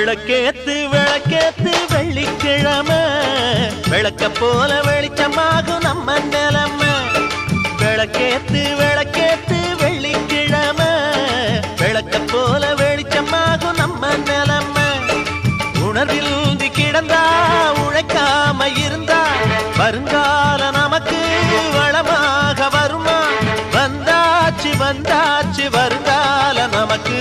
விளக்கேத்து விளக்கேத்து வெள்ளிக்கிழமை விளக்க போல வெளிச்சமாகும் நம்ம நிலைமை விளக்கேத்து விளக்கேத்து வெள்ளிக்கிழமை விளக்க போல வெளிச்சமாகும் நம்ம நிலைமை உணர்வில் கிடந்தா உழைக்காம இருந்தா வருங்கால நமக்கு வளமாக வருமா வந்தாச்சு வந்தாச்சு வருங்கால நமக்கு